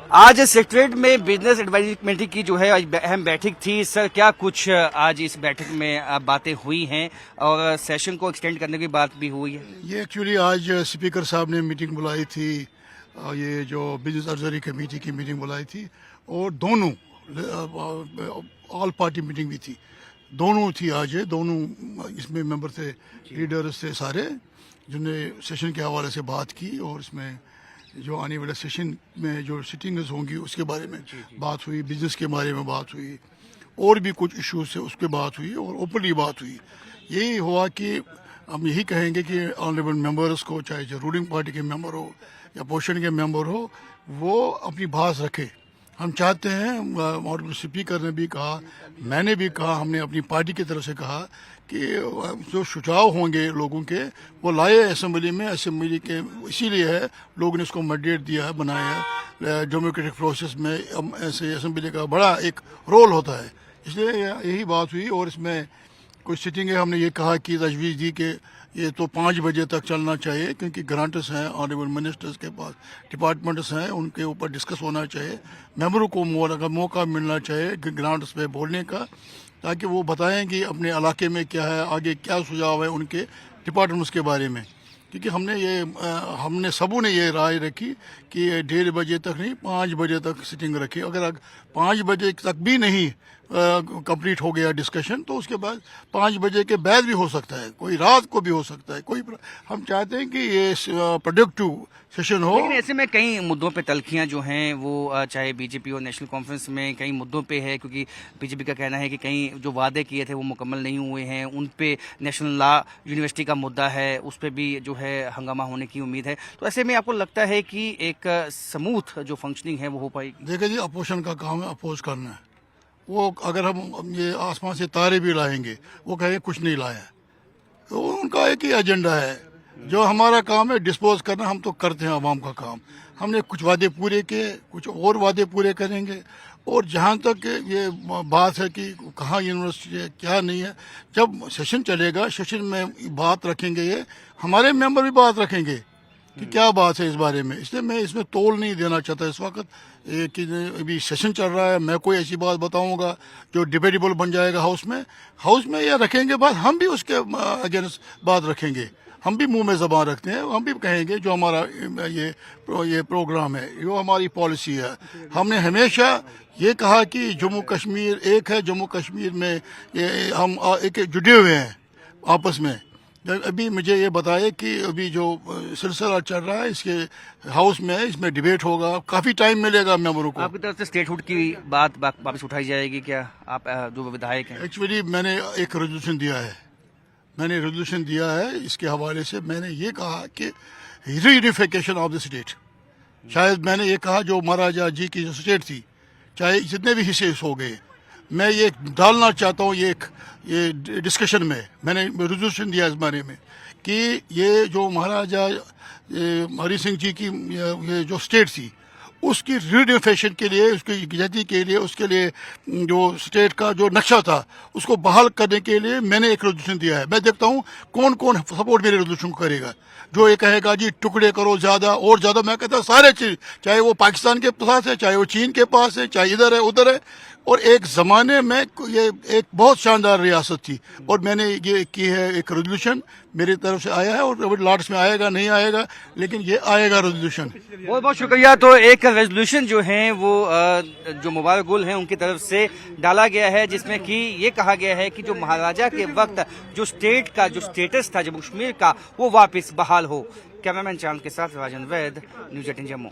آج سیکریٹریٹ میں business advisory committee کی جو ہے اہم بیٹھک تھی. سر کیا کچھ آج اس بیٹھک میں باتیں ہوئی ہیں اور سیشن کو ایکسٹینڈ کرنے کی بات بھی ہوئی ہے؟ یہ ایکچولی آج اسپیکر صاحب نے میٹنگ بلائی تھی, یہ جو بزنس ایڈوائزری کمیٹی کی میٹنگ بلائی تھی, اور دونوں آل پارٹی میٹنگ بھی تھی, دونوں تھی آج. دونوں اس میں ممبر تھے, لیڈرز تھے سارے, جنہوں نے سیشن کے حوالے سے بات کی, اور اس میں جو آنے والے سیشن میں جو سٹنگز ہوں گی اس کے بارے میں بات ہوئی, بزنس کے بارے میں بات ہوئی, اور بھی کچھ ایشوز سے اس پہ بات ہوئی, اور اوپنلی بات ہوئی. یہی ہوا کہ ہم یہی کہیں گے کہ آنریبل ممبرس کو, چاہے جو رولنگ پارٹی کے ممبر ہو یا اپوزیشن کے ممبر ہو, وہ اپنی بات رکھے. ہم چاہتے ہیں, آنریبل اسپیکر نے بھی کہا, میں نے بھی کہا, ہم نے اپنی پارٹی کی طرف سے کہا کہ جو سجھاؤ ہوں گے لوگوں کے وہ لائے اسمبلی میں. اسمبلی کے اسی لیے ہے لوگوں نے اس کو مینڈیٹ دیا ہے, بنایا ہے. ڈیموکریٹک پروسیس میں ایسے اسمبلی کا بڑا ایک رول ہوتا ہے, اس لیے یہی بات ہوئی. اور اس میں کچھ سٹنگیں ہم نے یہ کہا کہ تجویز دی کہ یہ تو 5 بجے تک چلنا چاہیے, کیونکہ گرانٹس ہیں آنریبل منسٹرز کے پاس, ڈپارٹمنٹس ہیں, ان کے اوپر ڈسکس ہونا چاہیے. ممبروں کو موقع ملنا چاہیے گرانٹس پہ بولنے کا, تاکہ وہ بتائیں کہ اپنے علاقے میں کیا ہے, آگے کیا سجھاؤ ہے ان کے ڈپارٹمنٹس کے بارے میں. کیونکہ ہم نے سبوں نے یہ رائے رکھی کہ 1:30 بجے تک نہیں, 5 بجے تک سٹنگ رکھی. اگر 5 بجے تک بھی نہیں کمپلیٹ ہو گیا ڈسکشن, تو اس کے بعد 5 بجے کے بعد بھی ہو سکتا ہے, کوئی رات کو بھی ہو سکتا ہے. ہم چاہتے ہیں کہ یہ پروڈکٹیو سیشن ہو. لیکن ایسے میں کئی مدعوں پہ تلخیاں جو ہیں وہ چاہے بی جے پی اور نیشنل کانفرنس میں کئی مدعوں پہ ہے, کیونکہ بی جے پی کا کہنا ہے کہ کئی جو وعدے کیے تھے وہ مکمل نہیں ہوئے ہیں. ان پہ نیشنل لا یونیورسٹی کا مدعا ہے, اس پہ بھی جو ہے ہنگامہ ہونے کی امید ہے. تو ایسے میں آپ کو لگتا ہے کہ ایک سموتھ جو فنکشننگ ہے وہ ہو پائے گی؟ دیکھیں جی, اپوزیشن کا کام ہے اپوز کرنا ہے. وہ اگر ہم یہ آسمان سے تارے بھی لائیں گے, وہ کہیں کچھ نہیں لایا, تو ان کا ایک ہی ایجنڈا ہے. جو ہمارا کام ہے ڈسپوز کرنا, ہم تو کرتے ہیں عوام کا کام. ہم نے کچھ وعدے پورے کیے, کچھ اور وعدے پورے کریں گے. اور جہاں تک یہ بات ہے کہ کہاں یونیورسٹی ہے کیا نہیں ہے, جب سیشن چلے گا, سیشن میں بات رکھیں گے, یہ ہمارے ممبر بھی بات رکھیں گے کہ کیا بات ہے اس بارے میں. اس لیے میں اس میں تول نہیں دینا چاہتا اس وقت کہ ابھی سیشن چل رہا ہے, میں کوئی ایسی بات بتاؤں گا جو ڈیبیٹیبل بن جائے گا ہاؤس میں یہ رکھیں گے بات. ہم بھی اس کے اگینسٹ بات رکھیں گے, ہم بھی منہ میں زبان رکھتے ہیں, ہم بھی کہیں گے جو ہمارا یہ پروگرام ہے, جو ہماری پالیسی ہے. ہم نے ہمیشہ یہ کہا کہ جموں کشمیر ایک ہے, جموں کشمیر میں ہم ایک جڑے ہوئے ہیں آپس میں. ابھی مجھے یہ بتائے کہ ابھی جو سلسلہ چل رہا ہے اس کے ہاؤس میں, اس میں ڈیبیٹ ہوگا, کافی ٹائم ملے گا ممبروں کو. آپ کی طرف سے اسٹیٹ ہوڈ کی بات واپس اٹھائی جائے گی کیا؟ آپ جو ودھائک ہیں. ایکچولی میں نے ایک ریزولوشن دیا ہے, اس کے حوالے سے میں نے یہ کہا کہ ری یونیفیکیشن آف دا اسٹیٹ. شاید میں نے یہ کہا جو مہاراجا جی کی جو اسٹیٹ تھی, چاہے جتنے بھی حصے ہو گئے, میں یہ ڈالنا چاہتا ہوں یہ ڈسکشن میں. میں نے ریزولوشن دیا اس بارے میں کہ یہ جو مہاراجا ہری سنگھ جی کی یہ جو اسٹیٹ تھی, اس کی ریڈیفیشن کے لیے, اس کی یکجہتی کے لیے, اس کے لیے جو اسٹیٹ کا جو نقشہ تھا اس کو بحال کرنے کے لیے میں نے ایک ریزولوشن دیا ہے. میں دیکھتا ہوں کون کون سپورٹ میرے ریزولوشن کو کرے گا. جو یہ کہے گا جی ٹکڑے کرو زیادہ اور زیادہ, میں کہتا ہوں سارے چیز, چاہے وہ پاکستان کے پاس ہے, چاہے وہ چین کے پاس ہے, چاہے ادھر ہے ادھر ہے. اور ایک زمانے میں یہ ایک بہت شاندار ریاست تھی, اور میں نے یہ کی ہے ایک ریزولوشن میری طرف سے آیا ہے, اور لارڈس میں آئے گا نہیں آئے گا, لیکن یہ آئے گا ریزولوشن. بہت بہت شکریہ. تو ایک ریزولوشن جو ہیں وہ جو مبارک گل ہیں ان کی طرف سے ڈالا گیا ہے, جس میں کہ یہ کہا گیا ہے کہ جو مہاراجا کے وقت جو اسٹیٹ کا جو اسٹیٹس تھا جموں کشمیر کا, وہ واپس بحال ہو. کیمرہ مین چاند کے ساتھ راجن وید, نیوز 18 جموں.